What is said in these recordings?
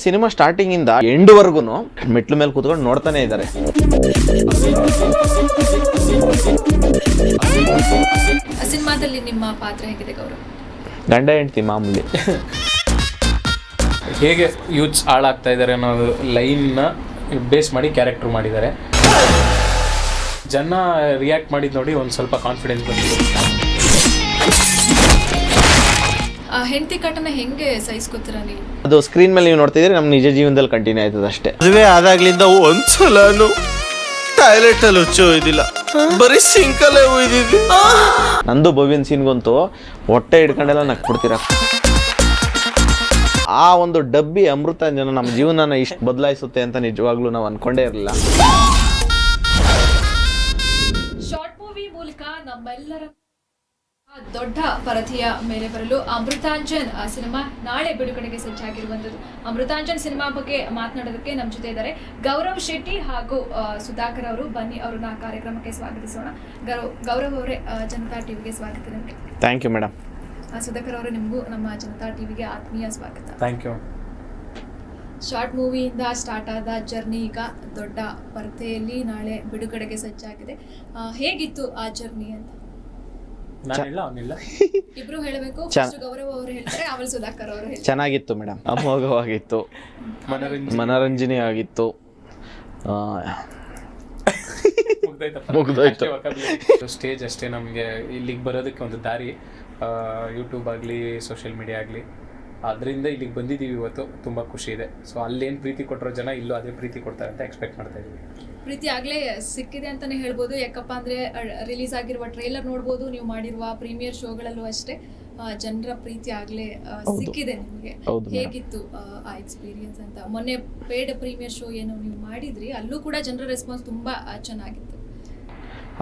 Cinema starting ಇಂದ end ವರ್ಗು ಮೆಟ್ಲು ಮೇಲೆ ಕೂತ್ಕೊಂಡು ನೋಡ್ತಾನೆ ಇದ್ದಾರೆ. ಸಿನಿಮಾದಲ್ಲಿ ನಿಮ್ಮ ಪಾತ್ರ ಹೇಗಿದೆ ಗೌರವ್? ಗಂಡ ಹೆಂಡ್ತಿ ಮಾಮೂಲಿ. ಹೇಗೆ ಯೂತ್ಸ್ ಹಾಳಾಗ್ತಾ ಇದ್ದಾರೆ ಅನ್ನೋ ಲೈನ್ನ ಬೇಸ್ ಮಾಡಿ ಕ್ಯಾರೆಕ್ಟರ್ ಮಾಡಿದ್ದಾರೆ. ಜನ ರಿಯಾಕ್ಟ್ ಮಾಡಿದ್ದು ನೋಡಿ ಒಂದು ಸ್ವಲ್ಪ ಕಾನ್ಫಿಡೆನ್ಸ್ ಬಂದಿದೆ. ಹೆಂಡತಿ ಕಟ್ಟನ ಹೆಂಗೆ ಸಹಿಸ್ಕೊತೀರಾ ನೀವು? ಅದು ಸ್ಕ್ರೀನ್ ಮೇಲೆ ನೀವು ನೋಡ್ತಿದ್ರೆ ನಮ್ಮ ನಿಜ ಜೀವನದಲ್ಲಿ ಕಂಟಿನ್ಯೂ ಆಯ್ತದ ಅಷ್ಟೇ. ಮದುವೆ ಆದಾಗ್ಲಿಂದ ಒಂದ್ಸಲನು ಟಾಯ್ಲೆಟ್ ಅಲ್ಲಿ ಹುಚ್ಚೋಯ್ದಿಲ್ಲ, ಬರೀ ಸಿಂಕಲ್ಲೇ ಹೋಯ್ದಿದ್ವಿ. ನಂದು ಭವ್ಯನ್ ಸೀನ್ಗಂತೂ ಹೊಟ್ಟೆ ಹಿಡ್ಕೊಂಡೆಲ್ಲ ನಕ್ಬಿಡ್ತೀರ. ಆ ಒಂದು ಡಬ್ಬಿ ಅಮೃತಾಂಜನ ನಮ್ಮ ಜೀವನನ ಇಷ್ಟು ಬದಲಾಯಿಸುತ್ತೆ ಅಂತ ನಿಜವಾಗ್ಲೂ ನಾವು ಅನ್ಕೊಂಡೇ ಇರಲಿಲ್ಲ. ಶಾರ್ಟ್ ಮೂವಿ ಮೂಲಕ ನಮ್ಮೆಲ್ಲರ ದೊಡ್ಡ ಪರದೆಯ ಮೇಲೆ ಬರಲು ಅಮೃತಾಂಜನ್ ಸಿನಿಮಾ ನಾಳೆ ಬಿಡುಗಡೆಗೆ ಸಜ್ಜಾಗಿರುವಂಥದ್ದು. ಅಮೃತಾಂಜನ್ ಸಿನಿಮಾ ಬಗ್ಗೆ ಮಾತನಾಡೋದಕ್ಕೆ ನಮ್ಮ ಜೊತೆ ಇದ್ದಾರೆ ಗೌರವ್ ಶೆಟ್ಟಿ ಹಾಗೂ ಸುಧಾಕರ್ ಅವರು. ಬನ್ನಿ ಅವ್ರನ್ನ ಕಾರ್ಯಕ್ರಮಕ್ಕೆ ಸ್ವಾಗತಿಸೋಣ. ಗೌರವ್ ಅವರೇ, ಜನತಾ ಟಿವಿಗೆ ಸ್ವಾಗತ ನಿಮಗೆ. Thank you madam. ಸುಧಾಕರ್ ಅವರು, ನಿಮಗೂ ನಮ್ಮ ಜನತಾ ಟಿವಿಗೆ ಆತ್ಮೀಯ ಸ್ವಾಗತ. Thank you. ಶಾರ್ಟ್ ಮೂವಿಯಿಂದ ಸ್ಟಾರ್ಟ್ ಆದ ಜರ್ನಿ ಈಗ ದೊಡ್ಡ ಪರದೆಯಲ್ಲಿ ನಾಳೆ ಬಿಡುಗಡೆಗೆ ಸಜ್ಜಾಗಿದೆ. ಹೇಗಿತ್ತು ಆ ಜರ್ನಿ ಅಂತ? ನಾನಿಲ್ಲ ಅವನಿಲ್ಲ, ಇಬ್ರು ಹೇಳಬೇಕು. ಗೌರವ್ ಅವರು ಹೇಳ್ತಾರೆ, ಆಮೇಲೆ ಸುಧಾಕರ್ ಅವರು ಹೇಳ್ತಾರೆ. ಚೆನ್ನಾಗಿತ್ತು ಮೇಡಮ್, ಅಮೋಘವಾಗಿತ್ತು, ಮನರಂಜನೆ ಆಗಿತ್ತು. ಮುಗ್ದೋಯ್ತು. ಸ್ಟೇಜ್ ಅಷ್ಟೇ ನಮಗೆ ಇಲ್ಲಿಗೆ ಬರೋದಕ್ಕೆ ಒಂದು ದಾರಿ. ಯೂಟ್ಯೂಬ್ ಆಗಲಿ, ಸೋಷಿಯಲ್ ಮೀಡಿಯಾ ಆಗಲಿ, ಅದರಿಂದ ಇಲ್ಲಿಗೆ ಬಂದಿದ್ದೀವಿ ಇವತ್ತು. ತುಂಬ ಖುಷಿ ಇದೆ. ಸೊ ಅಲ್ಲೇನು ಪ್ರೀತಿ ಕೊಟ್ಟರೋ ಜನ ಇಲ್ಲೂ ಅದೇ ಪ್ರೀತಿ ಕೊಡ್ತಾರೆ ಅಂತ ಎಕ್ಸ್ಪೆಕ್ಟ್ ಮಾಡ್ತಾ ಇದ್ದೀವಿ. ಪ್ರೀತಿ ಆಗಲೇ ಸಿಕ್ಕಿದೆ ಅಂತಲೇ ಹೇಳ್ಬೋದು. ಯಾಕಪ್ಪ ಅಂದರೆ ರಿಲೀಸ್ ಆಗಿರುವ ಟ್ರೈಲರ್ ನೋಡ್ಬೋದು, ನೀವು ಮಾಡಿರುವ ಪ್ರೀಮಿಯರ್ ಶೋಗಳಲ್ಲೂ ಅಷ್ಟೇ ಜನರ ಪ್ರೀತಿ ಆಗಲೇ ಸಿಕ್ಕಿದೆ ನಿಮಗೆ. ಹೇಗಿತ್ತು ಆ ಎಕ್ಸ್ಪೀರಿಯನ್ಸ್ ಅಂತ? ಮೊನ್ನೆ ಪೇಡ್ ಪ್ರೀಮಿಯರ್ ಶೋ ಏನು ನೀವು ಮಾಡಿದ್ರಿ, ಅಲ್ಲೂ ಕೂಡ ಜನರ ರೆಸ್ಪಾನ್ಸ್ ತುಂಬ ಚೆನ್ನಾಗಿತ್ತು.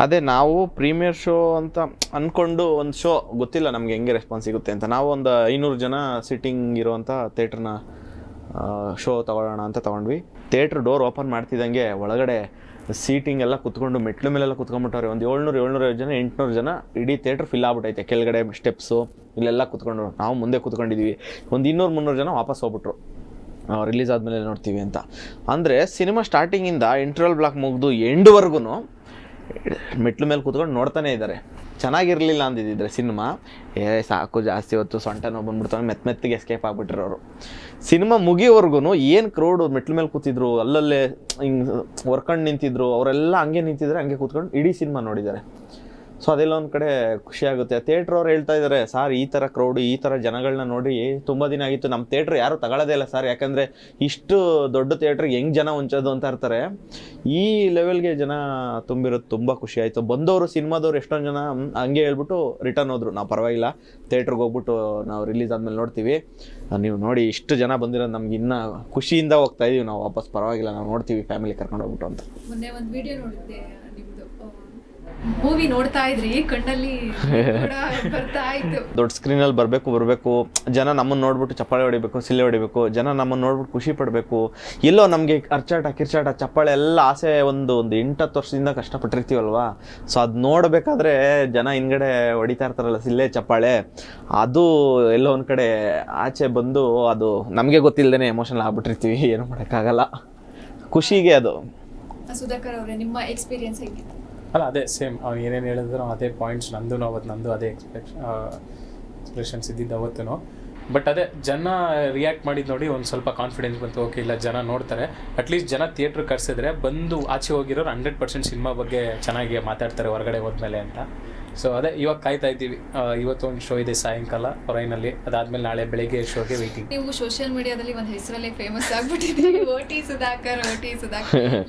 ಅದೇ ನಾವು ಪ್ರೀಮಿಯರ್ ಶೋ ಅಂತ ಅಂದ್ಕೊಂಡು ಒಂದು ಶೋ ಗೊತ್ತಿಲ್ಲ ನಮಗೆ ಹೆಂಗೆ ರೆಸ್ಪಾನ್ಸ್ ಸಿಗುತ್ತೆ ಅಂತ. ನಾವು ಒಂದು 500 ಜನ ಸಿಟ್ಟಿಂಗ್ ಇರೋವಂಥ ಥಿಯೇಟ್ರನ್ನ ಶೋ ತೊಗೊಳ್ಳೋಣ ಅಂತ ತೊಗೊಂಡ್ವಿ. ಥಿಯೇಟ್ರ್ ಡೋರ್ ಓಪನ್ ಮಾಡ್ತಿದ್ದಂಗೆ ಒಳಗಡೆ ಸೀಟಿಂಗ್ ಎಲ್ಲ ಕುತ್ಕೊಂಡು ಮೆಟ್ಲು ಮೇಲೆಲ್ಲ ಕುತ್ಕೊಂಡ್ಬಿಟ್ಟವ್ರೆ. ಒಂದು 700-750 ಜನ, 800 ಜನ, ಇಡೀ ಥಿಯೇಟ್ರ್ ಫಿಲ್ ಆಗ್ಬಿಟ್ಟೈತೆ. ಕೆಳಗಡೆ ಸ್ಟೆಪ್ಸು ಇಲ್ಲೆಲ್ಲ ಕುತ್ಕೊಂಡ್ರು. ನಾವು ಮುಂದೆ ಕುತ್ಕೊಂಡಿದ್ದೀವಿ. ಒಂದು 200-300 ಜನ ವಾಪಸ್ ಹೋಗ್ಬಿಟ್ರು, ರಿಲೀಸ್ ಆದಮೇಲೆ ನೋಡ್ತೀವಿ ಅಂತ. ಅಂದರೆ ಸಿನಿಮಾ ಸ್ಟಾರ್ಟಿಂಗಿಂದ ಇಂಟರ್ವಲ್ ಬ್ಲಾಕ್ ಮುಗಿದು ಎಂಡ್ವರೆಗೂ ಮೆಟ್ಲು ಮೇಲೆ ಕೂತ್ಕೊಂಡು ನೋಡ್ತಾನೆ ಇದ್ದಾರೆ. ಚೆನ್ನಾಗಿರಲಿಲ್ಲ ಅಂದಿದ್ದರೆ ಸಿನಿಮಾ, ಸಾಕು ಜಾಸ್ತಿ ಹೊತ್ತು ಸೊಂಟ ನೋವು ಬಂದ್ಬಿಡ್ತಾನೆ, ಮೆತ್ತಿಗೆ ಎಸ್ಕೇಪ್ ಆಗಿಬಿಟ್ಟಿರೋರು. ಸಿನಿಮಾ ಮುಗಿಯೋವರೆಗೂ ಏನು ಕ್ರೌಡು ಮೆಟ್ಲು ಮೇಲೆ ಕೂತಿದ್ರು, ಅಲ್ಲಲ್ಲೇ ಹಿಂಗೆ ವರ್ಕಂಡು ನಿಂತಿದ್ರು, ಅವರೆಲ್ಲ ಹಂಗೆ ನಿಂತಿದ್ದಾರೆ, ಹಂಗೆ ಕೂತ್ಕೊಂಡು ಇಡೀ ಸಿನಿಮಾ ನೋಡಿದ್ದಾರೆ. ಸೊ ಅದೆಲ್ಲ ಒಂದು ಕಡೆ ಖುಷಿಯಾಗುತ್ತೆ. ಥಿಯೇಟ್ರ್ ಅವ್ರು ಹೇಳ್ತಾ ಇದ್ದಾರೆ, ಸಾರ್ ಈ ಥರ ಕ್ರೌಡು, ಈ ಥರ ಜನಗಳನ್ನ ನೋಡಿ ತುಂಬ ದಿನ ಆಗಿತ್ತು, ನಮ್ಮ ಥಿಯೇಟ್ರ್ ಯಾರೂ ತಗೊಳ್ಳೋದೇ ಇಲ್ಲ ಸರ್, ಯಾಕಂದರೆ ಇಷ್ಟು ದೊಡ್ಡ ಥಿಯೇಟ್ರಿಗೆ ಹೆಂಗೆ ಜನ ಹೊಂಚೋದು ಅಂತ ಇರ್ತಾರೆ. ಈ ಲೆವೆಲ್ಗೆ ಜನ ತುಂಬಿರೋದು ತುಂಬ ಖುಷಿ ಆಯಿತು. ಬಂದವರು ಸಿನಿಮಾದವ್ರು ಎಷ್ಟೊಂದು ಜನ ಹಂಗೆ ಹೇಳ್ಬಿಟ್ಟು ರಿಟರ್ನ್ ಹೋದರು, ನಾವು ಪರವಾಗಿಲ್ಲ ಥಿಯೇಟ್ರಿಗೆ ಹೋಗ್ಬಿಟ್ಟು ನಾವು ರಿಲೀಸ್ ಆದಮೇಲೆ ನೋಡ್ತೀವಿ, ನೀವು ನೋಡಿ ಇಷ್ಟು ಜನ ಬಂದಿರೋದು ನಮ್ಗೆ ಇನ್ನೂ ಖುಷಿಯಿಂದ ಹೋಗ್ತಾ ಇದೀವಿ ನಾವು ವಾಪಸ್, ಪರವಾಗಿಲ್ಲ ನಾವು ನೋಡ್ತೀವಿ ಫ್ಯಾಮಿಲಿ ಕರ್ಕೊಂಡು ಹೋಗ್ಬಿಟ್ಟು ಅಂತ. ಮೊನ್ನೆ ಒಂದು ವಿಡಿಯೋ ನೋಡಿದ್ದೆ, ನಿಮ್ಮದು ಮೂವಿ ನೋಡ್ತಾ ಇದ್ರಿ, ಕಣ್ಣಲ್ಲಿ ಬರ್ತಾ ಇತ್ತು. ದೊಡ್ಡ ಸ್ಕ್ರೀನಲ್ಲಿ ಬರಬೇಕು, ಜನ ನಮ್ಮನ್ನು ನೋಡ್ಬಿಟ್ಟು ಚಪ್ಪಾಳೆ ಹೊಡಿಬೇಕು, ಸಿಲ್ಲೆ ಹೊಡಿಬೇಕು, ಜನ ನಮ್ಮನ್ನು ನೋಡ್ಬಿಟ್ಟು ಖುಷಿ ಪಡಬೇಕು. ಎಲ್ಲೋ ನಮಗೆ ಕಿರ್ಚಾಟ ಚಪ್ಪಾಳೆ ಎಲ್ಲ ಆಸೆ ಒಂದು 8-10 ವರ್ಷದಿಂದ ಕಷ್ಟಪಟ್ಟಿರ್ತೀವಲ್ವಾ. ಸೊ ಅದು ನೋಡಬೇಕಾದ್ರೆ ಜನ ಹಿಂದ್ಗಡೆ ಹೊಡಿತಾ ಇರ್ತಾರಲ್ಲ ಸಿಲ್ಲೆ ಚಪ್ಪಾಳೆ, ಅದು ಎಲ್ಲೋ ಒಂದು ಕಡೆ ಆಚೆ ಬಂದು ಅದು ನಮಗೆ ಗೊತ್ತಿಲ್ಲದೇ ಎಮೋಷನಲ್ ಆಗ್ಬಿಟ್ಟಿರ್ತೀವಿ, ಏನೂ ಮಾಡೋಕ್ಕಾಗಲ್ಲ, ಖುಷಿಗೆ ಅದು. ಸುಧಾಕರ್ ಅವರೇ, ನಿಮ್ಮ ಎಕ್ಸ್ಪೀರಿಯನ್ಸ್ ಹೇಗಿತ್ತು? ಅಲ್ಲ, ಅದೇ ಸೇಮ್ ಅವ್ನು ಏನೇನು ಹೇಳಿದ್ರು ಅದೇ ಪಾಯಿಂಟ್ಸ್. ನಂದು ಅದೇ ಎಕ್ಸ್ಪ್ರೆಷನ್ಸ್ ಇದ್ದಿದ್ದು ಅವತ್ತು. ಬಟ್ ಅದೇ ಜನ ರಿಯಾಕ್ಟ್ ಮಾಡಿದ್ದು ನೋಡಿ ಒಂದು ಸ್ವಲ್ಪ ಕಾನ್ಫಿಡೆನ್ಸ್ ಬಂತು. ಓಕೆ, ಇಲ್ಲ ಜನ ನೋಡ್ತಾರೆ, ಅಟ್ಲೀಸ್ಟ್ ಜನ ಥಿಯೇಟ್ರ್ ಕರ್ಸಿದ್ರೆ ಬಂದು ಆಚೆ ಹೋಗಿರೋರು 100% ಸಿನಿಮಾ ಬಗ್ಗೆ ಚೆನ್ನಾಗಿ ಮಾತಾಡ್ತಾರೆ ಹೊರಗಡೆ ಹೋದ್ಮೇಲೆ ಅಂತ. ಸೊ ಅದೇ ಇವಾಗ ಕಾಯ್ತಾ ಇದ್ದೀವಿ. ಇವತ್ತು ಒಂದು ಶೋ ಇದೆ ಸಾಯಂಕಾಲ ಹೊರೈನಲ್ಲಿ, ಅದಾದ್ಮೇಲೆ ನಾಳೆ ಬೆಳಿಗ್ಗೆ ಶೋಗೆ ವೆಯ್ಟಿಂಗ್. ನೀವು ಸೋಷಿಯಲ್ ಮೀಡಿಯಾದಲ್ಲಿ ಒಂದು ಹೆಸರಲ್ಲೇ ಫೇಮಸ್ ಆಗ್ಬಿಟ್ಟಿದ್ದೀರಿ, ಓಟಿ ಸುಧಾಕರ್.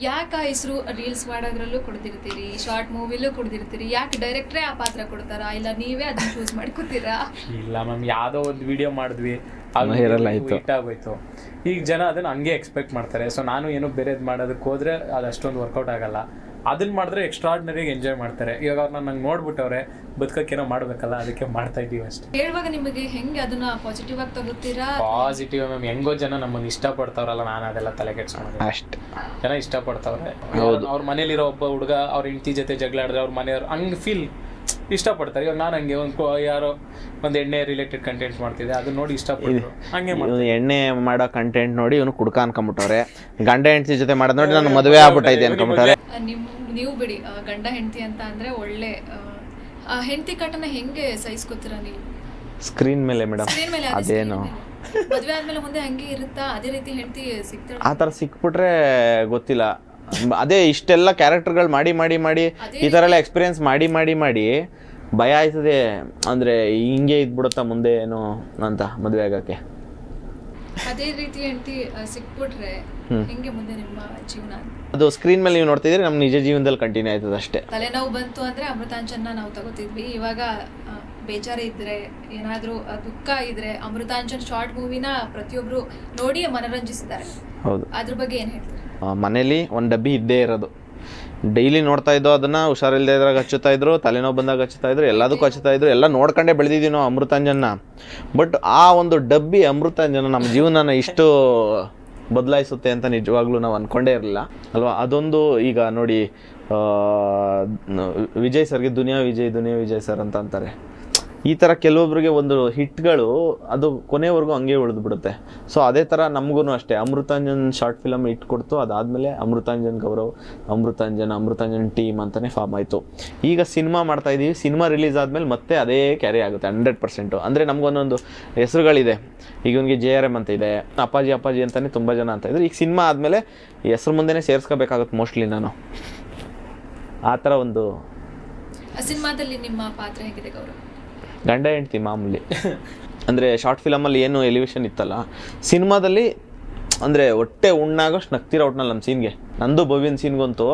ಯಾಕೆ ಆ ಹೆಸರು? ರೀಲ್ಸ್ ಮಾಡೋದ್ರಲ್ಲೂ ಕೊಡ್ತಿರ್ತೀರಿ, ಶಾರ್ಟ್ ಮೂವಿಲೂ ಕೊಡ್ತಿರ್ತೀರಿ, ಯಾಕೆ ಡೈರೆಕ್ಟ್ರೇ ಆ ಪಾತ್ರ ಕೊಡ್ತಾರಾ, ಇಲ್ಲ ನೀವೇ ಅದನ್ನ ಚೂಸ್ ಮಾಡ್ಕೋತೀರಾ? ಇಲ್ಲ ಮ್ಯಾಮ್, ಯಾವುದೋ ಒಂದು ವಿಡಿಯೋ ಮಾಡಿದ್ವಿ, ಹಿಟ್ ಆಗೋಯ್ತು. ಈಗ ಜನ ಅದನ್ನು ಹಂಗೆ ಎಕ್ಸ್ಪೆಕ್ಟ್ ಮಾಡ್ತಾರೆ. ಸೊ ನಾನು ಏನೋ ಬೇರೆದು ಮಾಡೋದಕ್ಕೆ ಹೋದ್ರೆ ಅದು ಅಷ್ಟೊಂದು ವರ್ಕೌಟ್ ಆಗಲ್ಲ. ಅದನ್ನ ಮಾಡಿದ್ರೆ ಎಕ್ಸ್ಟ್ರಾರ್ಡಿನರಿಯಾಗಿ ಎಂಜಾಯ್ ಮಾಡ್ತಾರೆ. ಇವಾಗ ಅವ್ರನ್ನ ನಂಗೆ ನೋಡ್ಬಿಟ್ಟವ್ರೆ, ಬದುಕಕ್ಕೇನೋ ಮಾಡ್ಬೇಕಲ್ಲ, ಅದಕ್ಕೆ ಮಾಡ್ತಾ ಇದ್ದೀವಿ ಅಷ್ಟೇ. ಹೇಳುವಾಗ ನಿಮಗೆ ಹೆಂಗೆ ಅದನ್ನ ಪಾಸಿಟಿವ್ ಆಗಿ ತಗೋತೀರಾ? Positive ma'am. ಹೆಂಗೋ ಜನ ನಮ್ಮನ್ನು ಇಷ್ಟಪಡ್ತಾವ್ರಲ್ಲ, ನಾನು ಅದೆಲ್ಲ ತಲೆ ಕೆಡ್ಸ್ಕೊಳೋದು ಅಷ್ಟೇ. ಜನ ಇಷ್ಟಪಡ್ತಾವ್ರೆ. ಅವ್ರ ಮನೇಲಿರೋ ಒಬ್ಬ ಹುಡುಗ ಅವ್ರ ಹೆಂಡತಿ ಜೊತೆ ಜಗಳ ಆಡಿದ್ರೆ ಅವ್ರ ಮನೆಯವ್ರು ಹಂಗೆ ಫೀಲ್ ಇಷ್ಟಪಡ್ತಾರೆ. ಇವಾಗ ನಾನು ಹಂಗೆ ಯಾರೋ ಒಂದು ಎಣ್ಣೆ ರಿಲೇಟೆಡ್ ಕಂಟೆಂಟ್ ಮಾಡ್ತಿದ್ದೆ, ಅದನ್ನ ನೋಡಿ ಇಷ್ಟಪಟ್ಟರು, ಹಂಗೆ ಇವನು ಎಣ್ಣೆ ಮಾಡೋ ಕಂಟೆಂಟ್ ನೋಡಿ ಇವನು ಕುಡ್ಕ ಅನ್ಕೊಂಬಿಟ್ಟವ್ರೆ, ಗಂಡ ಹೆಂಡತಿ ಜೊತೆ ಮಾಡೋದು ನೋಡಿ ನಾನು ಮದುವೆ ಆಗ್ಬಿಟ್ಟೈತೆ ಅನ್ಕೊಂಬಿಟ್ಟವ್ರೆ. ನೀವು ಬಿಡಿ, ಗಂಡ ಹೆಂಡತಿ ಅಂತ ಅಂದ್ರೆ ಒಳ್ಳೆ ಹೆಂಡತಿ ಕಟ್ಟನ ಹೆಂಗೆ ಸಹಿಸ್ಕೊತೀರಾ ನೀವು? ಸ್ಕ್ರೀನ್ ಮೇಲೆ ಮೇಡಮ್, ಸ್ಕ್ರೀನ್ ಮೇಲೆ ಅದೇನು ಮದುವೆ ಆದ್ಮೇಲೆ ಮುಂದೆ ಹಂಗೆ ಇರುತ್ತಾ? ಅದೇ ರೀತಿ ಹೆಂಡತಿ ಸಿಗ್ತಾಳೆ? ಆ ಥರ ಸಿಕ್ಬಿಟ್ರೆ ಗೊತ್ತಿಲ್ಲ. ಅದೇ ಇಷ್ಟೆಲ್ಲ ಕ್ಯಾರೆಕ್ಟರ್ಗಳು ಮಾಡಿ ಮಾಡಿ ಮಾಡಿ ಈ ಥರ ಎಲ್ಲ ಎಕ್ಸ್ಪೀರಿಯನ್ಸ್ ಮಾಡಿ ಮಾಡಿ ಮಾಡಿ ಭಯ ಆಯ್ತದೆ, ಅಂದರೆ ಹಿಂಗೆ ಇದ್ಬಿಡುತ್ತಾ ಮುಂದೆ ಏನು ಅಂತ ಮದುವೆ ಆಗೋಕ್ಕೆ. ಅದೇ ರೀತಿ ಹೆಂಡತಿ ಸಿಕ್ಬಿಟ್ರೆ ಹೆಂಗೆ ಮುಂದೆ ನಿಮ್ಮ ಜೀವನ? ಅದು ಸ್ಕ್ರೀನ್ ಮೇಲೆ ನೀವು ನೋಡ್ತಿದ್ರೆ ನಮ್ಮ ನಿಜ ಜೀವನದಲ್ಲಿ ಕಂಟಿನ್ಯೂ ಆಯ್ತದೆ ಅಷ್ಟೇ. ತಲೆನೋವು ಬಂತು ಅಂದ್ರೆ ಅಮೃತಾಂಜನ್ನ ನಾವು ತಗೋತಿದ್ವಿ. ಇವಾಗ ಬೇಜಾರು ಇದ್ರೆ, ಏನಾದರೂ ದುಃಖ ಇದ್ರೆ ಅಮೃತಾಂಜನ್ ಶಾರ್ಟ್ ಮೂವಿನ ಪ್ರತಿಯೊಬ್ರು ನೋಡಿ ಮನರಂಜಿಸಿದ್ದಾರೆ. ಹೌದು. ಅದ್ರ ಬಗ್ಗೆ ಏನು ಹೇಳ್ತಾರೆ? ಮನೇಲಿ ಒಂದು ಡಬ್ಬಿ ಇದ್ದೇ ಇರೋದು, ಡೈಲಿ ನೋಡ್ತಾ ಇದ್ದೋ ಅದನ್ನು. ಹುಷಾರಿಲ್ಲದೆ ಇದ್ರಾಗ ಹಚ್ಚುತ್ತಾ ಇದ್ರು, ತಲೆನೋವು ಬಂದಾಗ ಹಚ್ಚುತ್ತಾ ಇದ್ರು, ಎಲ್ಲದಕ್ಕೂ ಹಚ್ಚುತ್ತಾ ಇದ್ರು, ಎಲ್ಲ ನೋಡ್ಕೊಂಡೇ ಬೆಳೆದಿದ್ದೀವಿ ನಾವು ಅಮೃತಾಂಜನ್ನ. ಬಟ್ ಆ ಒಂದು ಡಬ್ಬಿ ಅಮೃತಾಂಜನ ನಮ್ಮ ಜೀವನನ ಇಷ್ಟು ಬದಲಾಯಿಸುತ್ತೆ ಅಂತ ನಿಜವಾಗ್ಲೂ ನಾವು ಅಂದ್ಕೊಂಡೇ ಇರಲಿಲ್ಲ ಅಲ್ವಾ. ಅದೊಂದು ಈಗ ನೋಡಿ, ವಿಜಯ್ ಸರ್ಗೆ ದುನಿಯಾ ವಿಜಯ್ ಸರ್ ಅಂತ ಅಂತಾರೆ. ಈ ಥರ ಕೆಲವೊಬ್ಬರಿಗೆ ಒಂದು ಹಿಟ್ಗಳು ಅದು ಕೊನೆವರೆಗೂ ಹಂಗೆ ಉಳಿದು ಬಿಡುತ್ತೆ. ಸೊ ಅದೇ ಥರ ನಮಗೂ ಅಷ್ಟೇ, ಅಮೃತಾಂಜನ್ ಶಾರ್ಟ್ ಫಿಲಮ್ ಹಿಟ್ ಕೊಡ್ತು. ಅದಾದಮೇಲೆ ಅಮೃತಾಂಜನ್ ಗೌರವ್, ಅಮೃತಾಂಜನ್ ಟೀಮ್ ಅಂತಲೇ ಫಾರ್ಮ್ ಆಯಿತು. ಈಗ ಸಿನಿಮಾ ಮಾಡ್ತಾಯಿದ್ದೀವಿ, ಸಿನಿಮಾ ರಿಲೀಸ್ ಆದಮೇಲೆ ಮತ್ತೆ ಅದೇ ಕ್ಯಾರಿ ಆಗುತ್ತೆ 100%. ಅಂದರೆ ನಮಗೊಂದೊಂದು ಹೆಸರುಗಳಿದೆ. ಈಗ ಇವನಿಗೆ JRM ಅಂತ ಇದೆ, ಅಪ್ಪಾಜಿ ಅಂತಲೇ ತುಂಬ ಜನ ಅಂತ ಇದ್ರು. ಈಗ ಸಿನಿಮಾ ಆದಮೇಲೆ ಹೆಸ್ರು ಮುಂದೆನೇ ಸೇರಿಸ್ಕೋಬೇಕಾಗುತ್ತೆ ಮೋಸ್ಟ್ಲಿ ನಾನು. ಆ ಥರ ಒಂದು ಸಿನಿಮಾದಲ್ಲಿ ನಿಮ್ಮ ಪಾತ್ರ ಹೇಗಿದೆ ಗೌರವ್? ಗಂಡ ಹೆಂಡ್ತಿ ಮಾಮೂಲಿ. ಅಂದರೆ ಶಾರ್ಟ್ ಫಿಲಮಲ್ಲಿ ಏನು ಎಲಿವೇಶನ್ ಇತ್ತಲ್ಲ, ಸಿನಿಮಾದಲ್ಲಿ ಅಂದರೆ ಹೊಟ್ಟೆ ಉಣ್ಣಾಗೋಷ್ಟು ನಗ್ತೀರ ಒಟ್ನಲ್ಲಿ ನಮ್ಮ ಸೀನ್ಗೆ. ನಂದು ಭವ್ಯನ ಸೀನ್ಗಂತೂ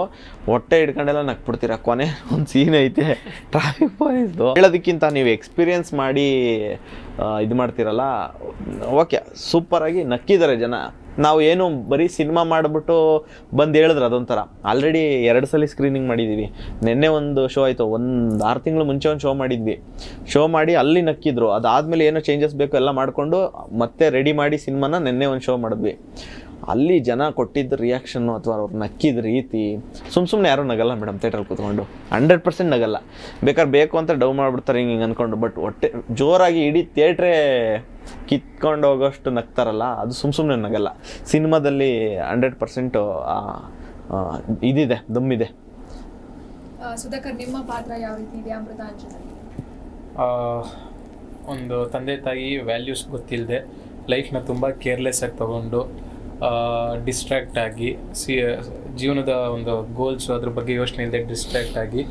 ಹೊಟ್ಟೆ ಹಿಡ್ಕೊಂಡೆಲ್ಲ ನಗ್ಬಿಡ್ತೀರ. ಕೊನೆ ಒಂದು ಸೀನ್ ಐತೆ ಟ್ರಾಫಿಕ್ ಪೊಲೀಸ್ದು, ಹೇಳೋದಕ್ಕಿಂತ ನೀವು ಎಕ್ಸ್ಪೀರಿಯನ್ಸ್ ಮಾಡಿ ಇದು ಮಾಡ್ತೀರಲ್ಲ, ಓಕೆ ಸೂಪರಾಗಿ ನಕ್ಕಿದ್ದಾರೆ ಜನ. ನಾವು ಏನು ಬರೀ ಸಿನಿಮಾ ಮಾಡಿಬಿಟ್ಟು ಬಂದು ಹೇಳಿದ್ರೆ ಅದೊಂಥರ. ಆಲ್ರೆಡಿ 2 ಸಲ ಸ್ಕ್ರೀನಿಂಗ್ ಮಾಡಿದ್ದೀವಿ. ನಿನ್ನೆ ಒಂದು ಶೋ ಆಯಿತು, ಒಂದು 6 ತಿಂಗಳು ಮುಂಚೆ ಒಂದು ಶೋ ಮಾಡಿದ್ವಿ. ಶೋ ಮಾಡಿ ಅಲ್ಲಿ ನಕ್ಕಿದ್ರು. ಅದಾದಮೇಲೆ ಏನೋ ಚೇಂಜಸ್ ಬೇಕು ಎಲ್ಲ ಮಾಡಿಕೊಂಡು ಮತ್ತೆ ರೆಡಿ ಮಾಡಿ ಸಿನಿಮಾನ ನಿನ್ನೆ ಒಂದು ಶೋ ಮಾಡಿದ್ವಿ. ಅಲ್ಲಿ ಜನ ಕೊಟ್ಟಿದ್ದ ರಿಯಾಕ್ಷನ್ನು ಅಥವಾ ಅವ್ರು ನಕ್ಕಿದ ರೀತಿ, ಸುಮ್ಮನೆ ಯಾರೂ ನಗಲ್ಲ ಮೇಡಮ್ ಥಿಯೇಟ್ರಲ್ಲಿ ಕೂತ್ಕೊಂಡು. 100% ನಗಲ್ಲ. ಬೇಕಾದ್ರೆ ಬೇಕು ಅಂತ ಡವ್ ಮಾಡಿಬಿಡ್ತಾರೆ ಹಿಂಗೆ ಅಂದ್ಕೊಂಡು. ಬಟ್ ಹೊಟ್ಟೆ ಜೋರಾಗಿ ಇಡೀ ಥಿಯೇಟ್ರೇ ಕಿತ್ಕೊಂಡು ಹೋಗೋಷ್ಟು ನಗ್ತಾರಲ್ಲ, ಅದು ಸುಮ್ಮನೆ ನಗಲ್ಲ. ಸಿನಿಮಾದಲ್ಲಿ 100% ಇದಿದೆ, ದಮ್ಮಿದೆ. ಸುಧಾಕರ್, ನಿಮ್ಮ ಪಾತ್ರ ಯಾವ ರೀತಿ ಇದೆ ಅಮೃತಾಂಜನಲ್ಲಿ? ಒಂದು ತಂದೆ ತಾಯಿ ವ್ಯಾಲ್ಯೂಸ್ ಗೊತ್ತಿಲ್ಲದೆ ಲೈಫ್ನ ತುಂಬ ಕೇರ್ಲೆಸ್ ಆಗಿ ತೊಗೊಂಡು ಡಿಸ್ಟ್ರ್ಯಾಕ್ಟ್ ಆಗಿ ಜೀವನದ ಒಂದು ಗೋಲ್ಸು ಅದ್ರ ಬಗ್ಗೆ ಯೋಚನೆ ಇಲ್ಲದೆ ಡಿಸ್ಟ್ರ್ಯಾಕ್ಟ್ ಆಗಿ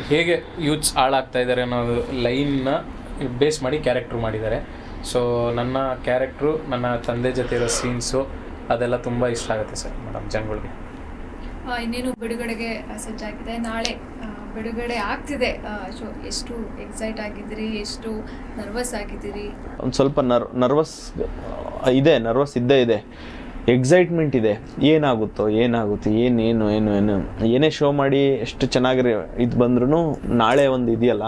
ಹೇಗೆ ಯೂತ್ಸ್ ಹಾಳಾಗ್ತಾ ಇದ್ದಾರೆ ಅನ್ನೋ ಲೈನ್ನ ಬೇಸ್ ಮಾಡಿ ಕ್ಯಾರೆಕ್ಟ್ರು ಮಾಡಿದ್ದಾರೆ. ಸೊ ನನ್ನ ಕ್ಯಾರೆಕ್ಟ್ರು, ನನ್ನ ತಂದೆ ಜೊತೆ ಇರೋ ಸೀನ್ಸು ಅದೆಲ್ಲ ತುಂಬ ಇಷ್ಟ ಆಗುತ್ತೆ ಸರ್ ಮೇಡಮ್ ಜನಗಳಿಗೆ. ಇನ್ನೇನು ಬಿಡುಗಡೆಗೆ ಸಜ್ಜಾಗಿದೆ, ನಾಳೆ ಬಿಡುಗಡೆ ಆಗ್ತಿದೆ ಶೋ. ಎಷ್ಟು ಎಕ್ಸೈಟ್ ಆಗಿದ್ದೀರಿ, ಎಷ್ಟು ನರ್ವಸ್ ಆಗಿದ್ದೀರಿ? ಒಂದು ಸ್ವಲ್ಪ ನರ್ವಸ್ ಇದ್ದೇ ಇದೆ, ಎಕ್ಸೈಟ್ಮೆಂಟ್ ಇದೆ. ಏನಾಗುತ್ತೋ ಏನೇ ಶೋ ಮಾಡಿ ಎಷ್ಟು ಚೆನ್ನಾಗಿ ಇದು ಬಂದ್ರೂ ನಾಳೆ ಒಂದು ಇದೆಯಲ್ಲ.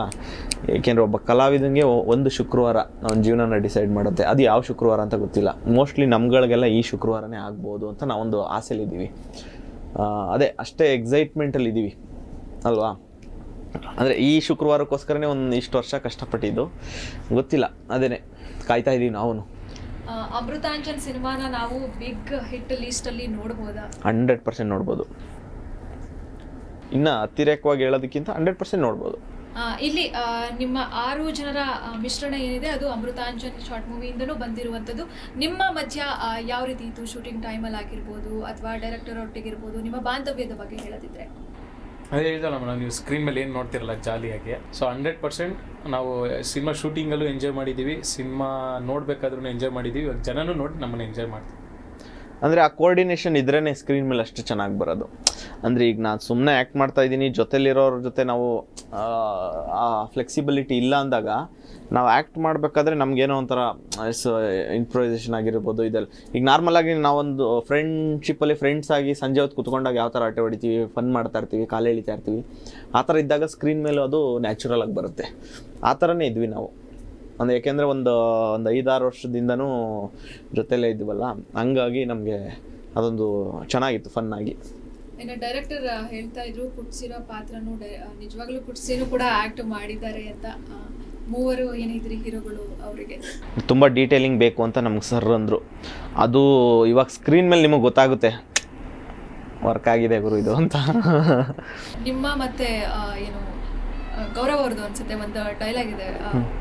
ಏಕೆಂದರೆ ಒಬ್ಬ ಕಲಾವಿದಂಗೆ ಒಂದು ಶುಕ್ರವಾರ ಅವನ ಜೀವನನ ಡಿಸೈಡ್ ಮಾಡುತ್ತೆ. ಅದು ಯಾವ ಶುಕ್ರವಾರ ಅಂತ ಗೊತ್ತಿಲ್ಲ. ಮೋಸ್ಟ್ಲಿ ನಮ್ಗಳಿಗೆಲ್ಲ ಈ ಶುಕ್ರವಾರನೇ ಆಗ್ಬೋದು ಅಂತ ನಾವೊಂದು ಆಸೆಲಿದ್ದೀವಿ. ಅದೇ ಅಷ್ಟೇ ಎಕ್ಸೈಟ್ಮೆಂಟಲ್ಲಿ ಇದ್ದೀವಿ ಅಲ್ವಾ. ಅಂದರೆ ಈ ಶುಕ್ರವಾರಕ್ಕೋಸ್ಕರನೇ ಒಂದು ಇಷ್ಟು ವರ್ಷ ಕಷ್ಟಪಟ್ಟಿದ್ದು, ಗೊತ್ತಿಲ್ಲ, ಅದೇನೆ ಕಾಯ್ತಾ ಇದ್ದೀವಿ ನಾವು. ಅಮೃತಾಂಜನ್ ಸಿನಿಮಾನ ನಾವು ಬಿಗ್ ಹಿಟ್ ಲಿಸ್ಟಲ್ಲಿ ನೋಡ್ಬೋದಾ? 100% ನೋಡ್ಬೋದು. ಇನ್ನು ಅತಿರೇಕವಾಗಿ ಹೇಳೋದಕ್ಕಿಂತ 100% ನೋಡ್ಬೋದು. ಇಲ್ಲಿ ನಿಮ್ಮ 6 ಜನರ ಮಿಶ್ರಣ ಏನಿದೆ ಅದು ಅಮೃತಾಂಜನ್ ಶಾರ್ಟ್ ಮೂವಿಯಿಂದನೂ ಬಂದಿರುವಂಥದ್ದು. ನಿಮ್ಮ ಮಧ್ಯ ಯಾವ ರೀತಿ ಇತ್ತು? ಶೂಟಿಂಗ್ ಟೈಮಲ್ಲಿ ಆಗಿರ್ಬೋದು ಅಥವಾ ಡೈರೆಕ್ಟರ್ ಒಟ್ಟಿಗಿರ್ಬೋದು, ನಿಮ್ಮ ಬಾಂಧವ್ಯದ ಬಗ್ಗೆ ಹೇಳೋದಿದ್ರೆ? ಅದೇ ಹೇಳಿದಲ್ಲ ಮೇಡಮ್, ನೀವು ಸ್ಕ್ರೀನ್ ಮೇಲೆ ಏನು ನೋಡ್ತಿರಲ್ಲ ಜಾಲಿಯಾಗಿ. ಸೊ 100% ನಾವು ಸಿನಿಮಾ ಶೂಟಿಂಗಲ್ಲೂ ಎಂಜಾಯ್ ಮಾಡಿದ್ದೀವಿ, ಸಿನಿಮಾ ನೋಡಬೇಕಾದ್ರೂ ಎಂಜಾಯ್ ಮಾಡಿದ್ದೀವಿ. ಇವಾಗ ಜನನೂ ನೋಡಿ ನಮ್ಮನ್ನು ಎಂಜಾಯ್ ಮಾಡ್ತೀವಿ. ಅಂದರೆ ಆ ಕೋಆರ್ಡಿನೇಷನ್ ಇದ್ರೇ ಸ್ಕ್ರೀನ್ ಮೇಲೆ ಅಷ್ಟು ಚೆನ್ನಾಗಿ ಬರೋದು. ಅಂದರೆ ಈಗ ನಾನು ಸುಮ್ಮನೆ ಆ್ಯಕ್ಟ್ ಮಾಡ್ತಾಯಿದ್ದೀನಿ, ಜೊತೆಲಿರೋರ ಜೊತೆ ನಾವು ಆ ಫ್ಲೆಕ್ಸಿಬಿಲಿಟಿ ಇಲ್ಲ ಅಂದಾಗ ನಾವು ಆ್ಯಕ್ಟ್ ಮಾಡಬೇಕಾದ್ರೆ ನಮಗೇನೋ ಒಂಥರ ಇಂಪ್ರೂವೈಸೇಷನ್ ಆಗಿರ್ಬೋದು. ಇದೆಲ್ಲ ಈಗ ನಾರ್ಮಲಾಗಿ ನಾವೊಂದು ಫ್ರೆಂಡ್ಶಿಪ್ಪಲ್ಲಿ ಫ್ರೆಂಡ್ಸ್ ಆಗಿ ಸಂಜೆ ಹೊತ್ತು ಕುತ್ಕೊಂಡಾಗ ಯಾವ ಥರ ಆಟ ಹೊಡಿತೀವಿ, ಫನ್ ಮಾಡ್ತಾ ಇರ್ತೀವಿ, ಕಾಲು ಎಳಿತಾ ಇರ್ತೀವಿ, ಆ ಥರ ಇದ್ದಾಗ ಸ್ಕ್ರೀನ್ ಮೇಲೂ ಅದು ನ್ಯಾಚುರಲ್ ಆಗಿ ಬರುತ್ತೆ. ಆ ಥರನೇ ಇದ್ವಿ ನಾವು. ಅಂದರೆ ಯಾಕೆಂದರೆ ಒಂದು 5-6 ವರ್ಷದಿಂದನೂ ಜೊತೆಲೇ ಇದ್ದೀವಲ್ಲ, ಹಂಗಾಗಿ ನಮಗೆ ಅದೊಂದು ಚೆನ್ನಾಗಿತ್ತು, ಫನ್ನಾಗಿ. ಇನ್ನು ಡೈರೆಕ್ಟರ್ ಹೇಳ್ತಾ ಇದ್ರು ಕುಟ್ಸಿರೋ ಪಾತ್ರನೂ ನಿಜವಾಗ್ಲೂ ಕುಟ್ಸಿನೂ ಕೂಡ ಆಕ್ಟ್ ಮಾಡಿದ್ದಾರೆ ಅಂತ. ಮೂವರು ಏನಿದ್ರಿ ಹೀರೋಗಳು ಅವರಿಗೆ ತುಂಬ ಡೀಟೇಲಿಂಗ್ ಬೇಕು ಅಂತ ನಮ್ಗೆ ಸರ್ ಅಂದರು. ಅದು ಇವಾಗ ಸ್ಕ್ರೀನ್ ಮೇಲೆ ನಿಮಗೆ ಗೊತ್ತಾಗುತ್ತೆ ವರ್ಕ್ ಆಗಿದೆ ಗುರು ಇದು ಅಂತ. ನಿಮ್ಮ ಮತ್ತೆ ಏನು ಗೌರವ್ ಅವ್ರದ್ದು ಅನ್ಸುತ್ತೆ ಒಂದು ಡೈಲಾಗ್ ಇದೆ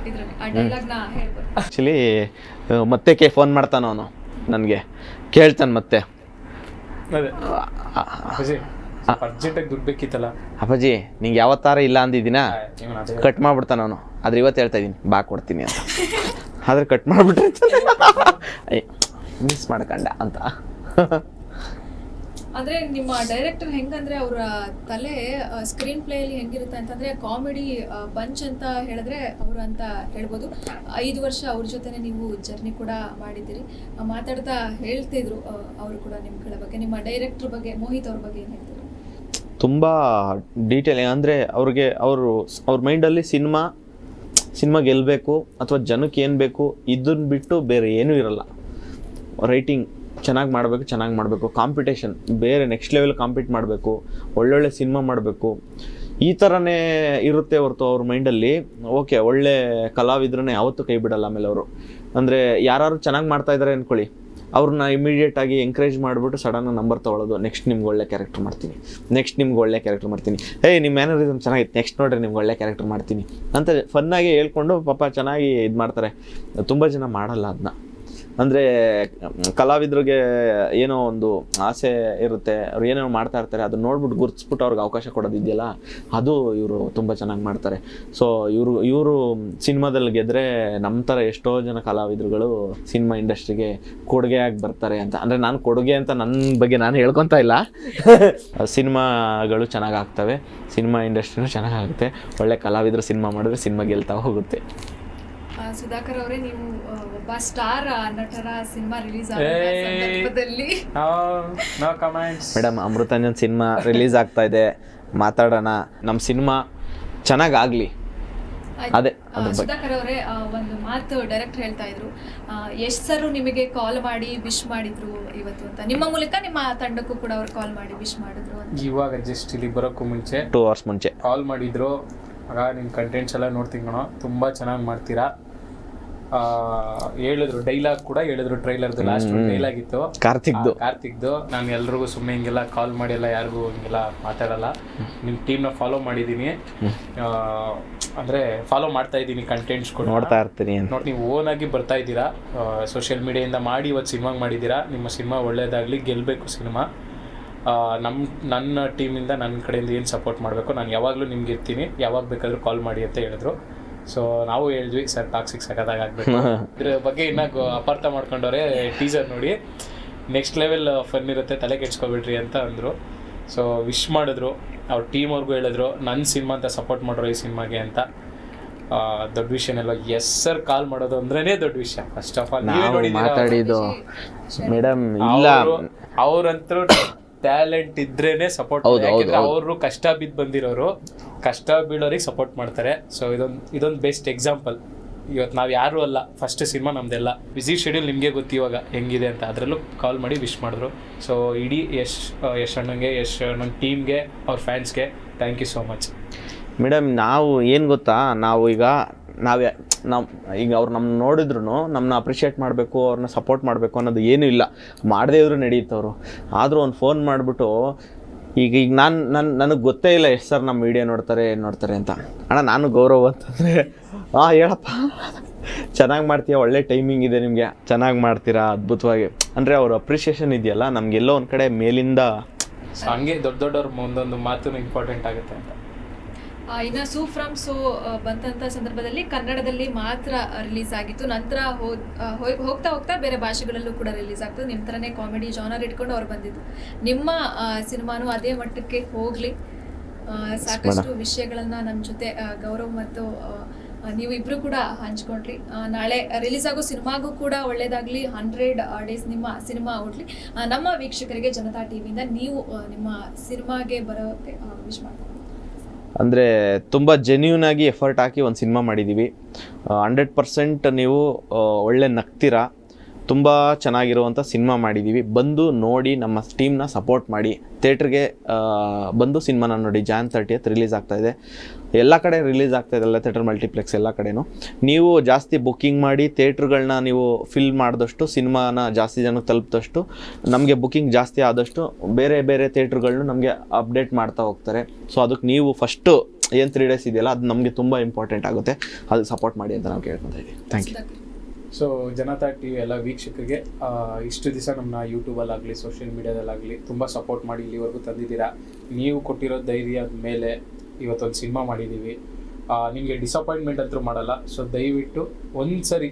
ಇದ್ರಲ್ಲಿ, ಆ ಡೈಲಾಗ್ನ ಹೇಳ್ಬೋದು. ಆ್ಯಕ್ಚುಲಿ ಮತ್ತೆ ಫೋನ್ ಮಾಡ್ತಾನೆ ಅವನು ನನಗೆ, ಕೇಳ್ತಾನೆ ಮತ್ತೆ, ಅದೇ ಅರ್ಜೆಂಟಾಗಿ ದುಡ್ಡು ಬೇಕಿತ್ತಲ್ಲ ಅಪ್ಪಾಜಿ ನಿಂಗೆ ಯಾವತ್ತಾರ ಇಲ್ಲ ಅಂದಿದ್ದೀನ, ಕಟ್ ಮಾಡ್ಬಿಡ್ತಾನೆ ಅವನು. ಆದ್ರೆ ಇವತ್ತು ಹೇಳ್ತಾ ಇದ್ದೀನಿ ಬಾ ಕೊಡ್ತೀನಿ ಅಂತ, ಆದ್ರೆ ಕಟ್ ಮಾಡಿಬಿಟ್ರೆ ಮಿಸ್ ಮಾಡ್ಕೊಂಡ ಅಂತ. ಅಂದ್ರೆ ನಿಮ್ಮ ಡೈರೆಕ್ಟರ್ ಹೆಂಗಂದ್ರೆ ಅವರ ತಲೆ ಸ್ಕ್ರೀನ್ ಪ್ಲೇಯಲ್ಲಿ ಹೆಂಗಿರುತ್ತೆ ಅಂತಂದ್ರೆ ಕಾಮಿಡಿ ಬಂಚ್ ಅಂತ ಹೇಳಿದ್ರೆ ಅವರು ಅಂತ ಹೇಳ್ಬೋದು. 5 ವರ್ಷ ಅವ್ರ ಜೊತೆನೆ ನೀವು ಜರ್ನಿ ಕೂಡ ಮಾಡಿದ್ದೀರಿ. ಮಾತಾಡ್ತಾ ಹೇಳ್ತಿದ್ರು ಅವರು ಕೂಡ ನಿಮ್ಗಳ ಬಗ್ಗೆ, ನಿಮ್ಮ ಡೈರೆಕ್ಟರ್ ಬಗ್ಗೆ, ಮೋಹಿತ್ ಅವ್ರ ಬಗ್ಗೆ ಏನು ಹೇಳ್ತಿದ್ರು? ತುಂಬ ಡೀಟೇಲ್ ಅಂದರೆ ಅವ್ರ ಮೈಂಡಲ್ಲಿ ಸಿನಿಮಾ ಗೆಲ್ಲಬೇಕು ಅಥವಾ ಜನಕ್ಕೆ ಏನು ಬೇಕು ಇದನ್ನ ಬಿಟ್ಟು ಬೇರೆ ಏನೂ ಇರಲ್ಲ. ರೈಟಿಂಗ್ ಚೆನ್ನಾಗಿ ಮಾಡಬೇಕು, ಕಾಂಪಿಟೇಷನ್ ಬೇರೆ ನೆಕ್ಸ್ಟ್ ಲೆವೆಲ್ ಕಾಂಪೀಟ್ ಮಾಡಬೇಕು, ಒಳ್ಳೊಳ್ಳೆ ಸಿನಿಮಾ ಮಾಡಬೇಕು, ಈ ಥರನೇ ಇರುತ್ತೆ ಹೊರತು ಅವ್ರ ಮೈಂಡಲ್ಲಿ. ಓಕೆ ಒಳ್ಳೆ ಕಲಾವಿದ್ರನ್ನೇ ಯಾವತ್ತೂ ಕೈ ಬಿಡಲ್ಲ. ಆಮೇಲೆ ಅವರು ಅಂದರೆ ಯಾರು ಚೆನ್ನಾಗಿ ಮಾಡ್ತಾ ಇದ್ದಾರೆ ಅಂದ್ಕೊಳ್ಳಿ, ಅವ್ರನ್ನ ಇಮಿಡಿಯೇಟಾಗಿ ಎಂಕರೇಜ್ ಮಾಡಿಬಿಟ್ಟು ಸಡನ್ನಾಗಿ ನಂಬರ್ ತೊಗೊಳ್ಳೋದು, ನೆಕ್ಸ್ಟ್ ನಿಮ್ಗೆ ಒಳ್ಳೆ ಕ್ಯಾರೆಕ್ಟರ್ ಮಾಡ್ತೀನಿ, ನಿಮ್ಮ ಮ್ಯಾನರಿಸಮ್ ಚೆನ್ನಾಗಿತ್ತು, ನೆಕ್ಸ್ಟ್ ನೋಡ್ರಿ ನಿಮ್ಗೆ ಒಳ್ಳೆ ಕ್ಯಾರೆಕ್ಟರ್ ಮಾಡ್ತೀನಿ ಅಂತ ಫನ್ನಾಗಿ ಹೇಳ್ಕೊಂಡು ಪಾಪ ಚೆನ್ನಾಗಿ ಇದು ಮಾಡ್ತಾರೆ. ತುಂಬ ಜನ ಮಾಡಲ್ಲ ಅದನ್ನ. ಅಂದರೆ ಕಲಾವಿದ್ರಿಗೆ ಏನೋ ಒಂದು ಆಸೆ ಇರುತ್ತೆ, ಅವ್ರು ಏನೇನೋ ಮಾಡ್ತಾ ಇರ್ತಾರೆ, ಅದನ್ನ ನೋಡ್ಬಿಟ್ಟು ಗುರ್ತಿಸ್ಬಿಟ್ಟು ಅವ್ರಿಗೆ ಅವಕಾಶ ಕೊಡೋದಿದೆಯಲ್ಲ, ಅದು ಇವರು ತುಂಬ ಚೆನ್ನಾಗಿ ಮಾಡ್ತಾರೆ. ಸೊ ಇವರು ಸಿನಿಮಾದಲ್ಲಿ ಗೆದ್ದರೆ ನಮ್ಮ ಥರ ಎಷ್ಟೋ ಜನ ಕಲಾವಿದರುಗಳು ಸಿನಿಮಾ ಇಂಡಸ್ಟ್ರಿಗೆ ಕೊಡುಗೆಯಾಗಿ ಬರ್ತಾರೆ ಅಂತ. ಅಂದರೆ ನಾನು ಕೊಡುಗೆ ಅಂತ ನನ್ನ ಬಗ್ಗೆ ನಾನು ಹೇಳ್ಕೊತಾ ಇಲ್ಲ. ಸಿನಿಮಾಗಳು ಚೆನ್ನಾಗಾಗ್ತವೆ, ಸಿನಿಮಾ ಇಂಡಸ್ಟ್ರಿನೂ ಚೆನ್ನಾಗಾಗುತ್ತೆ, ಒಳ್ಳೆ ಕಲಾವಿದರು ಸಿನಿಮಾ ಮಾಡಿದ್ರೆ ಸಿನಿಮಾ ಗೆಲ್ತಾ ಹೋಗುತ್ತೆ. ಸುಧಾಕರ್ ಅವರೇ, ನೀವು ಒಬ್ಬ ಸ್ಟಾರ್ ನಟರ ಸಿನಿಮಾ ರಿಲೀಸ್ ಆದ ಸಂದರ್ಭದಲ್ಲಿ ಮೇಡಮ್ ಅಮೃತಾಂಜನ್ ಸಿನಿಮಾ ರಿಲೀಸ್ ಆಗ್ತಾ ಇದೆ, ಮಾತಾಡೋಣ, ನಮ್ಮ ಸಿನಿಮಾ ಚೆನ್ನಾಗಾಗಲಿ. ಅದೇ ಸುಧಾಕರ್ ಅವರೇ, ಒಂದು ಮಾತು ಡೈರೆಕ್ಟರ್ ಹೇಳ್ತಾ ಇದ್ರು, ಯಶ್ ಸರ್ ನಿಮಗೆ ಕಾಲ್ ಮಾಡಿ ವಿಶ್ ಮಾಡಿದ್ರು ಇವತ್ತು ಅಂತ. ನಿಮ್ಮ ಮೂಲಕ ನಿಮ್ಮ ತಂಡಕ್ಕೂ ಕೂಡ ಅವ್ರು ಕಾಲ್ ಮಾಡಿ ವಿಶ್ ಮಾಡಿದ್ರು ಅಂತ. ಇವಾಗ ಜಸ್ಟ್ ಇಲ್ಲಿ ಬರೋಕ್ಕೂ ಮುಂಚೆ 2 hours ಮುಂಚೆ ಕಾಲ್ ಮಾಡಿದ್ರು. ಆಗ ನಿಮ್ಮ ಕಂಟೆಂಟ್ಸ್ ಎಲ್ಲ ನೋಡ್ತೀನಿ ಕಣೋ, ತುಂಬ ಚೆನ್ನಾಗಿ ಮಾಡ್ತೀರಾ ಹೇಳಿದ್ರು. ಡೈಲಾಗ್ ಕೂಡ ಹೇಳಿದ್ರು, ಟ್ರೈಲರ್ದು ಲಾಸ್ಟ್ ಡೈಲಾಗ್ ಇತ್ತು ಕಾರ್ತಿಕ್ದು. ನಾನು ಎಲ್ರಿಗೂ ಸುಮ್ಮನೆ ಹಿಂಗೆಲ್ಲ ಕಾಲ್ ಮಾಡಿ ಎಲ್ಲ ಯಾರಿಗೂ ಹಿಂಗೆಲ್ಲ ಮಾತಾಡಲ್ಲ, ನಿಮ್ಮ ಟೀಮ್ನ ಫಾಲೋ ಮಾಡಿದ್ದೀನಿ, ಅಂದರೆ ಫಾಲೋ ಮಾಡ್ತಾ ಇದ್ದೀನಿ, ಕಂಟೆಂಟ್ಸ್ ಕೂಡ ನೋಡ್ತಾ ಇರ್ತೀನಿ. ನೋಡಿ, ನೀವು ಓನಾಗಿ ಬರ್ತಾ ಇದ್ದೀರಾ, ಸೋಷಿಯಲ್ ಮೀಡಿಯಾದಿಂದ ಮಾಡಿ ಇವತ್ತು ಸಿನಿಮಾಗೆ ಮಾಡಿದ್ದೀರಾ. ನಿಮ್ಮ ಸಿನಿಮಾ ಒಳ್ಳೇದಾಗಲಿ, ಗೆಲ್ಲಬೇಕು ಸಿನಿಮಾ. ನನ್ನ ಟೀಮಿಂದ ನನ್ನ ಕಡೆಯಿಂದ ಏನು ಸಪೋರ್ಟ್ ಮಾಡಬೇಕು ನಾನು ಯಾವಾಗಲೂ ನಿಮ್ಗೆ ಇರ್ತೀನಿ, ಯಾವಾಗ ಬೇಕಾದರೂ ಕಾಲ್ ಮಾಡಿ ಅಂತ ಹೇಳಿದ್ರು. ಸೊ ನಾವು ಹೇಳಿದ್ವಿ ಸರ್ ಟಾಕ್ಸಿಕ್ ಸಖತ್ತಾಗಿ ಆಗಬೇಕು. ಇದ್ರ ಬಗ್ಗೆ ಇನ್ನೂ ಅಪಾರ್ಥ ಮಾಡ್ಕೊಂಡವ್ರೆ, ಟೀಸರ್ ನೋಡಿ ನೆಕ್ಸ್ಟ್ ಲೆವೆಲ್ ಫನ್ ಇರುತ್ತೆ, ತಲೆ ಕೆಡ್ಸ್ಕೊಬಿಡ್ರಿ ಅಂತ ಅಂದರು. ಸೊ ವಿಶ್ ಮಾಡಿದ್ರು, ಅವ್ರ ಟೀಮ್ ಅವ್ರಿಗೂ ಹೇಳಿದ್ರು ನನ್ನ ಸಿನಿಮಾ ಅಂತ ಸಪೋರ್ಟ್ ಮಾಡ್ರು ಈ ಸಿನಿಮಾಗೆ ಅಂತ. ದೊಡ್ಡ ವಿಷಯನೆಲ್ಲ ಎಸ್ ಸರ್ ಕಾಲ್ ಮಾಡೋದು ಅಂದ್ರೇ ದೊಡ್ಡ ವಿಷಯ. ಫಸ್ಟ್ ಆಫ್ ಆಲ್ ಮಾತಾಡಿದ್ದು ಮೇಡಮ್ ಇಲ್ಲ, ಅವ್ರಂತರೂ ಟ್ಯಾಲೆಂಟ್ ಇದ್ರೇನೆ ಸಪೋರ್ಟ್. ಯಾಕಂದ್ರೆ ಅವರು ಕಷ್ಟ ಬಿದ್ದು ಬಂದಿರೋರು, ಕಷ್ಟ ಬೀಳೋರಿಗೆ ಸಪೋರ್ಟ್ ಮಾಡ್ತಾರೆ. ಸೊ ಇದೊಂದು ಬೆಸ್ಟ್ ಎಕ್ಸಾಂಪಲ್. ಇವತ್ತು ನಾವು ಯಾರೂ ಅಲ್ಲ, ಫಸ್ಟ್ ಸಿನಿಮಾ ನಮ್ದೆಲ್ಲ. ಬ್ಯುಸಿ ಶೆಡ್ಯೂಲ್ ನಿಮಗೆ ಗೊತ್ತು ಇವಾಗ ಹೆಂಗಿದೆ ಅಂತ, ಅದರಲ್ಲೂ ಕಾಲ್ ಮಾಡಿ ವಿಶ್ ಮಾಡಿದ್ರು. ಸೊ ಇಡೀ ಯಶ್ ಅಣ್ಣಂಗೆ, ಯಶ್ ಅಣ್ಣನ ಟೀಮ್ಗೆ, ಅವ್ರ ಫ್ಯಾನ್ಸ್ಗೆ thank you so much. Madam ನಾವು ಏನು ಗೊತ್ತಾ, ಈಗ ಅವ್ರು ನಮ್ಮನ್ನ ನೋಡಿದ್ರು ನಮ್ಮನ್ನ ಅಪ್ರಿಷಿಯೇಟ್ ಮಾಡಬೇಕು, ಅವ್ರನ್ನ ಸಪೋರ್ಟ್ ಮಾಡಬೇಕು ಅನ್ನೋದು ಏನೂ ಇಲ್ಲ, ಮಾಡದೇ ಇದ್ರು ನಡೆಯುತ್ತವರು. ಆದರೂ ಒಂದು ಫೋನ್ ಮಾಡಿಬಿಟ್ಟು ಈಗ ನನಗೆ ಗೊತ್ತೇ ಇಲ್ಲ ಎಷ್ಟು ಸರ್ ನಮ್ಮ ವೀಡಿಯೋ ನೋಡ್ತಾರೆ ಅಂತ. ಅಣ್ಣ ನಾನು ಗೌರವ್ ಅಂತಂದರೆ ಹೇಳಪ್ಪ ಚೆನ್ನಾಗಿ ಮಾಡ್ತೀಯ, ಒಳ್ಳೆ ಟೈಮಿಂಗ್ ಇದೆ ನಿಮಗೆ, ಚೆನ್ನಾಗಿ ಮಾಡ್ತೀರಾ, ಅದ್ಭುತವಾಗಿ ಅಂದರೆ ಅವ್ರ ಅಪ್ರಿಷಿಯೇಷನ್ ಇದೆಯಲ್ಲ ನಮಗೆಲ್ಲೋ ಒಂದು ಕಡೆ ಮೇಲಿಂದ. ಹಂಗೆ ದೊಡ್ಡವ್ರ ಒಂದೊಂದು ಮಾತು ಇಂಪಾರ್ಟೆಂಟ್ ಆಗುತ್ತೆ ಅಂತ. ಇನ್ನು ಸೂ ಫ್ರಮ್ ಸೋ ಬಂದಂಥ ಸಂದರ್ಭದಲ್ಲಿ ಕನ್ನಡದಲ್ಲಿ ಮಾತ್ರ ರಿಲೀಸ್ ಆಗಿತ್ತು. ನಂತರ ಹೋಗ್ತಾ ಬೇರೆ ಭಾಷೆಗಳಲ್ಲೂ ಕೂಡ ರಿಲೀಸ್ ಆಗ್ತದೆ. ನಿಮ್ಮ ಥರನೇ ಕಾಮಿಡಿ ಜಾನರ್ ಇಟ್ಕೊಂಡು ಅವ್ರು ಬಂದಿದ್ದು. ನಿಮ್ಮ ಸಿನಿಮಾನು ಅದೇ ಮಟ್ಟಕ್ಕೆ ಹೋಗಲಿ, ಸಾಕಷ್ಟು ವಿಷಯಗಳನ್ನು ನಮ್ಮ ಜೊತೆ ಗೌರವ್ ಮತ್ತು ನೀವು ಇಬ್ಬರು ಕೂಡ ಹಂಚ್ಕೊಂಡ್ರಿ. ನಾಳೆ ರಿಲೀಸ್ ಆಗೋ ಸಿನಿಮಾಗೂ ಕೂಡ ಒಳ್ಳೇದಾಗಲಿ, 100 days ನಿಮ್ಮ ಸಿನಿಮಾ ಓಡಲಿ. ನಮ್ಮ ವೀಕ್ಷಕರಿಗೆ ಜನತಾ ಟಿವಿಯಿಂದ ನೀವು ನಿಮ್ಮ ಸಿನಿಮಾಗೆ ಬರೋಕ್ಕೆ ವಿಶ್ ಮಾಡ್ತೀವಿ. ಅಂದರೆ ತುಂಬ ಜೆನ್ಯೂನ್ ಆಗಿ ಎಫರ್ಟ್ ಹಾಕಿ ಒಂದು ಸಿನಿಮಾ ಮಾಡಿದ್ದೀವಿ. 100% ನೀವು ಒಳ್ಳೆ ನಗ್ತೀರಾ, ತುಂಬ ಚೆನ್ನಾಗಿರುವಂಥ ಸಿನಿಮಾ ಮಾಡಿದ್ದೀವಿ, ಬಂದು ನೋಡಿ ನಮ್ಮ ಟೀಮ್ನ ಸಪೋರ್ಟ್ ಮಾಡಿ, ಥಿಯೇಟ್ರಿಗೆ ಬಂದು ಸಿನಿಮಾನ ನೋಡಿ. Jan 30th ರಿಲೀಸ್ ಆಗ್ತಾಯಿದೆ, ಎಲ್ಲ ಕಡೆ ರಿಲೀಸ್ ಆಗ್ತಾಯಿದೆ, ಎಲ್ಲ ಥಿಯೇಟರ್ ಮಲ್ಟಿಪ್ಲೆಕ್ಸ್ ಎಲ್ಲ ಕಡೆನೂ. ನೀವು ಜಾಸ್ತಿ ಬುಕ್ಕಿಂಗ್ ಮಾಡಿ ಥಿಯೇಟ್ರುಗಳನ್ನ ನೀವು ಫಿಲ್ ಮಾಡಿದಷ್ಟು, ಸಿನಿಮಾನ ಜಾಸ್ತಿ ಜನಕ್ಕೆ ತಲುಪಿದಷ್ಟು, ನಮಗೆ ಬುಕ್ಕಿಂಗ್ ಜಾಸ್ತಿ ಆದಷ್ಟು ಬೇರೆ ಬೇರೆ ಥಿಯೇಟ್ರುಗಳನ್ನೂ ನಮಗೆ ಅಪ್ಡೇಟ್ ಮಾಡ್ತಾ ಹೋಗ್ತಾರೆ. ಸೊ ಅದಕ್ಕೆ ನೀವು ಫಸ್ಟು ಏನು 3 days ಇದೆಯಲ್ಲ, ಅದು ನಮಗೆ ತುಂಬ ಇಂಪಾರ್ಟೆಂಟ್ ಆಗುತ್ತೆ, ಅದಕ್ಕೆ ಸಪೋರ್ಟ್ ಮಾಡಿ ಅಂತ ನಾವು ಕೇಳ್ಕೊತಾ ಇದ್ದೀವಿ. Thank you. So Janata T V ಎಲ್ಲ ವೀಕ್ಷಕರಿಗೆ ಇಷ್ಟು ದಿವಸ ನಮ್ಮನ್ನ ಯೂಟ್ಯೂಬಲ್ಲಾಗಲಿ ಸೋಷಿಯಲ್ ಮೀಡಿಯಾದಲ್ಲಾಗಲಿ ತುಂಬ ಸಪೋರ್ಟ್ ಮಾಡಿ ಇಲ್ಲಿವರೆಗೂ ತಂದಿದ್ದೀರಾ. ನೀವು ಕೊಟ್ಟಿರೋ ಧೈರ್ಯದ ಮೇಲೆ ಇವತ್ತೊಂದು ಸಿನಿಮಾ ಮಾಡಿದ್ದೀವಿ. ನಿಮಗೆ ಡಿಸಪಾಯಿಂಟ್ಮೆಂಟ್ ಅಂತೂ ಮಾಡಲ್ಲ. ಸೊ ದಯವಿಟ್ಟು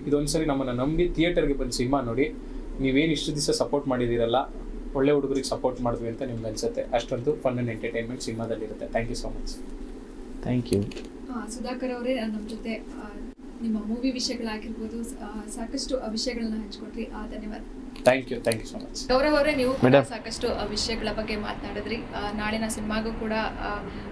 ಇದೊಂದ್ಸರಿ ನಮ್ಮನ್ನು ನಂಬಿ ಥಿಯೇಟರ್ಗೆ ಬಂದು ಸಿನಿಮಾ ನೋಡಿ. ನೀವೇನು ಇಷ್ಟು ದಿವಸ ಸಪೋರ್ಟ್ ಮಾಡಿದ್ದೀರಲ್ಲ, ಒಳ್ಳೆ ಹುಡುಗರಿಗೆ ಸಪೋರ್ಟ್ ಮಾಡಿದ್ವಿ ಅಂತ ನಿಮ್ಗೆ ಅನಿಸುತ್ತೆ. ಅಷ್ಟೊಂದು ಫನ್ ಆ್ಯಂಡ್ ಎಂಟರ್ಟೈನ್ಮೆಂಟ್ ಸಿನಿಮಾದಲ್ಲಿರುತ್ತೆ. Thank you so much. Thank you. Sudhakar ಅವರೇ, ನಮ್ಮ ಜೊತೆ ನಿಮ್ಮ ಮೂವಿ ವಿಷಯಗಳಾಗಿರ್ಬೋದು ಸಾಕಷ್ಟು ವಿಷಯಗಳನ್ನ ಹಂಚ್ಕೊಟ್ರಿ. ಧನ್ಯವಾದ. Thank you so much. Gaurav ಅವರೇ, ನೀವು Madam. ಸಾಕಷ್ಟು ವಿಷಯಗಳ ಬಗ್ಗೆ ಮಾತನಾಡಿದ್ರಿ. ನಾಳಿನ ಸಿನಿಮಾಗೂ ಕೂಡ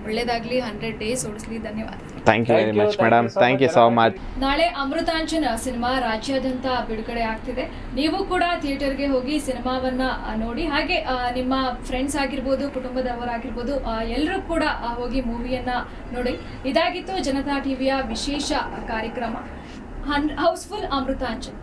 ಒಳ್ಳೇದಾಗ್ಲಿ, 100 days ಓಡಿಸ್ಲಿ. ಧನ್ಯವಾದ. Thank you very much madam. Thank you so much. ನಾಳೆ ಅಮೃತಾಂಜನ್ ಸಿನಿಮಾ ರಾಜ್ಯಾದ್ಯಂತ ಬಿಡುಗಡೆ ಆಗ್ತಿದೆ. ನೀವು ಕೂಡ ಥಿಯೇಟರ್ಗೆ ಹೋಗಿ ಸಿನಿಮಾವನ್ನ ನೋಡಿ, ಹಾಗೆ ನಿಮ್ಮ ಫ್ರೆಂಡ್ಸ್ ಆಗಿರ್ಬೋದು, ಕುಟುಂಬದವರಾಗಿರ್ಬೋದು, ಎಲ್ಲರೂ ಕೂಡ ಹೋಗಿ ಮೂವಿಯನ್ನ ನೋಡಿ. ಇದಾಗಿತ್ತು ಜನತಾ ಟಿವಿಯ ವಿಶೇಷ ಕಾರ್ಯಕ್ರಮ ಹೌಸ್ಫುಲ್ ಅಮೃತಾಂಜನ್.